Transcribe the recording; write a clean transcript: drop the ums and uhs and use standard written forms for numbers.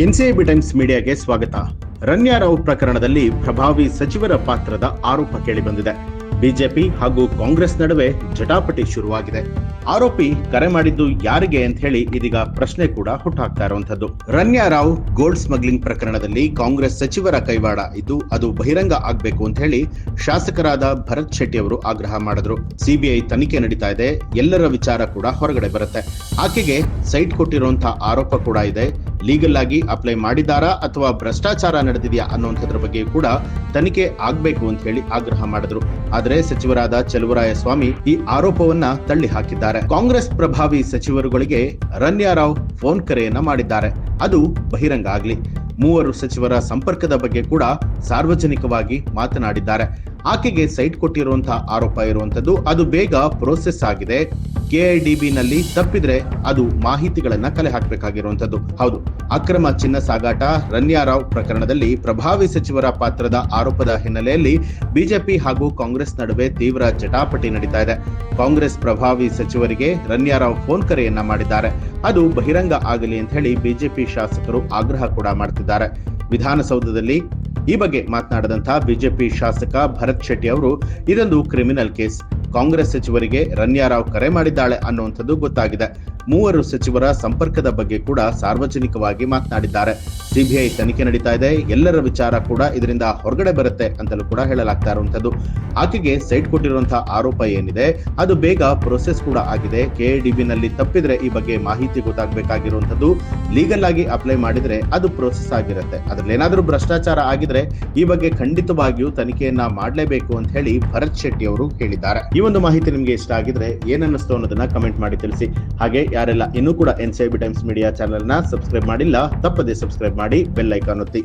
NCIB times ಮೀಡಿಯಾಗೆ ಸ್ವಾಗತ. ರನ್ಯಾ ರಾವ್ ಪ್ರಕರಣದಲ್ಲಿ ಪ್ರಭಾವಿ ಸಚಿವರ ಪಾತ್ರದ ಆರೋಪ ಕೇಳಿಬಂದಿದೆ. ಬಿಜೆಪಿ ಹಾಗೂ ಕಾಂಗ್ರೆಸ್ ನಡುವೆ ಜಟಾಪಟಿ ಶುರುವಾಗಿದೆ. ಆರೋಪಿ ಕರೆ ಮಾಡಿದ್ದು ಯಾರಿಗೆ ಅಂತ ಹೇಳಿ ಇದೀಗ ಪ್ರಶ್ನೆ ಕೂಡ ಹುಟ್ಟುಹಾಕ್ತಾ ಇರುವಂತದ್ದು. ರನ್ಯಾ ರಾವ್ ಗೋಲ್ಡ್ ಸ್ಮಗ್ಲಿಂಗ್ ಪ್ರಕರಣದಲ್ಲಿ ಕಾಂಗ್ರೆಸ್ ಸಚಿವರ ಕೈವಾಡ ಇದ್ದು ಅದು ಬಹಿರಂಗ ಆಗ್ಬೇಕು ಅಂತ ಹೇಳಿ ಶಾಸಕರಾದ ಭರತ್ ಶೆಟ್ಟಿ ಅವರು ಆಗ್ರಹ ಮಾಡಿದ್ರು. ಸಿಬಿಐ ತನಿಖೆ ನಡೀತಾ ಇದೆ, ಎಲ್ಲರ ವಿಚಾರ ಕೂಡ ಹೊರಗಡೆ ಬರುತ್ತೆ. ಆಕೆಗೆ ಸೈಟ್ ಕೊಟ್ಟಿರುವಂತಹ ಆರೋಪ ಕೂಡ ಇದೆ. ಲೀಗಲ್ ಆಗಿ ಅಪ್ಲೈ ಮಾಡಿದಾರಾ ಅಥವಾ ಭ್ರಷ್ಟಾಚಾರ ನಡೆದಿದೆಯಾ ಅನ್ನುವಂಥದ್ರ ಬಗ್ಗೆ ಕೂಡ ತನಿಖೆ ಆಗ್ಬೇಕು ಅಂತ ಹೇಳಿ ಆಗ್ರಹ ಮಾಡಿದ್ರು. ಆದರೆ ಸಚಿವರಾದ ಚಲುವರಾಯಸ್ವಾಮಿ ಈ ಆರೋಪವನ್ನ ತಳ್ಳಿ ಹಾಕಿದ್ದಾರೆ. ಕಾಂಗ್ರೆಸ್ ಪ್ರಭಾವಿ ಸಚಿವರುಗಳಿಗೆ ರನ್ಯಾ ರಾವ್ ಫೋನ್ ಕರೆಯನ್ನ ಮಾಡಿದ್ದಾರೆ. ಅದು ಬಹಿರಂಗ ಆಗ್ಲಿ. 3 ಸಚಿವರ ಸಂಪರ್ಕದ ಬಗ್ಗೆ ಕೂಡ ಸಾರ್ವಜನಿಕವಾಗಿ ಮಾತನಾಡಿದ್ದಾರೆ. ಆಕೆಗೆ ಸೈಟ್ ಕೊಟ್ಟಿರುವಂತಹ ಆರೋಪ ಇರುವಂತದ್ದು ಅದು ಬೇಗ ಪ್ರೋಸೆಸ್ ಆಗಿದೆ. ಕೆಐಡಿಬಿ ನಲ್ಲಿ ತಪ್ಪಿದ್ರೆ ಅದು ಮಾಹಿತಿಗಳನ್ನ ಕಲೆ ಹಾಕಬೇಕಾಗಿರುವಂತದ್ದು. ಹೌದು, ಅಕ್ರಮ ಚಿನ್ನ ಸಾಗಾಟ ರನ್ಯಾ ರಾವ್ ಪ್ರಕರಣದಲ್ಲಿ ಪ್ರಭಾವಿ ಸಚಿವರ ಪಾತ್ರದ ಆರೋಪದ ಹಿನ್ನೆಲೆಯಲ್ಲಿ ಬಿಜೆಪಿ ಹಾಗೂ ಕಾಂಗ್ರೆಸ್ ನಡುವೆ ತೀವ್ರ ಜಟಾಪಟಿ ನಡೀತಾ ಇದೆ. ಕಾಂಗ್ರೆಸ್ ಪ್ರಭಾವಿ ಸಚಿವರಿಗೆ ರನ್ಯಾ ರಾವ್ ಫೋನ್ ಕರೆಯನ್ನ ಮಾಡಿದ್ದಾರೆ. ಅದು ಬಹಿರಂಗ ಆಗಲಿ ಅಂತ ಹೇಳಿ ಬಿಜೆಪಿ ಶಾಸಕರು ಆಗ್ರಹ ಕೂಡ ಮಾಡ್ತಿದ್ದಾರೆ. ವಿಧಾನಸೌಧದಲ್ಲಿ ಈ ಬಗ್ಗೆ ಮಾತನಾಡಿದಂತಹ ಬಿಜೆಪಿ ಶಾಸಕ ಭರತ್ ಶೆಟ್ಟಿ ಅವರು, ಇದೊಂದು ಕ್ರಿಮಿನಲ್ ಕೇಸ್. ಕಾಂಗ್ರೆಸ್ ಸಚಿವರಿಗೆ ರನ್ಯಾ ರಾವ್ ಕರೆ ಮಾಡಿದ್ದಾಳೆ ಅನ್ನುವಂಥದ್ದು ಗೊತ್ತಾಗಿದೆ. 3 ಸಚಿವರ ಸಂಪರ್ಕದ ಬಗ್ಗೆ ಕೂಡ ಸಾರ್ವಜನಿಕವಾಗಿ ಮಾತನಾಡಿದ್ದಾರೆ. ಸಿಬಿಐ ತನಿಖೆ ನಡೀತಾ ಇದೆ, ಎಲ್ಲರ ವಿಚಾರ ಕೂಡ ಇದರಿಂದ ಹೊರಗಡೆ ಬರುತ್ತೆ ಅಂತಲೂ ಕೂಡ ಹೇಳಲಾಗ್ತಾ ಇರುವಂತದ್ದು. ಆಕೆಗೆ ಸೈಟ್ ಕೊಟ್ಟಿರುವಂತಹ ಆರೋಪ ಏನಿದೆ ಅದು ಬೇಗ ಪ್ರೊಸೆಸ್ ಕೂಡ ಆಗಿದೆ. ಕೆಐಡಿಬಿ ನಲ್ಲಿ ತಪ್ಪಿದ್ರೆ ಈ ಬಗ್ಗೆ ಮಾಹಿತಿ ಗೊತ್ತಾಗಬೇಕಾಗಿರುವಂತದ್ದು. ಲೀಗಲ್ ಆಗಿ ಅಪ್ಲೈ ಮಾಡಿದ್ರೆ ಅದು ಪ್ರೊಸೆಸ್ ಆಗಿರುತ್ತೆ. ಅದ್ರಲ್ಲಿ ಏನಾದ್ರೂ ಭ್ರಷ್ಟಾಚಾರ ಆಗಿದ್ರೆ ಈ ಬಗ್ಗೆ ಖಂಡಿತವಾಗಿಯೂ ತನಿಖೆಯನ್ನ ಮಾಡಲೇಬೇಕು ಅಂತ ಹೇಳಿ ಭರತ್ ಶೆಟ್ಟಿ ಅವರು ಹೇಳಿದ್ದಾರೆ. ಈ ಒಂದು ಮಾಹಿತಿ ನಿಮ್ಗೆ ಇಷ್ಟ ಆಗಿದ್ರೆ ಏನನ್ನಿಸ್ತು ಅನ್ನೋದನ್ನ ಕಮೆಂಟ್ ಮಾಡಿ ತಿಳಿಸಿ. ಹಾಗೆ ಯಾರೆಲ್ಲ ಇನ್ನೂ ಕೂಡ ಎನ್ಸಿಐಬಿ ಟೈಮ್ಸ್ ಮೀಡಿಯಾ ಚಾನೆಲ್ ನ ಸಬ್ಸ್ಕ್ರೈಬ್ ಮಾಡಿಲ್ಲ, ತಪ್ಪದೆ ಸಬ್ಸ್ಕ್ರೈಬ್ ಮಾಡಿ, ಬೆಲ್ ಐಕಾನ್ ಒತ್ತಿ.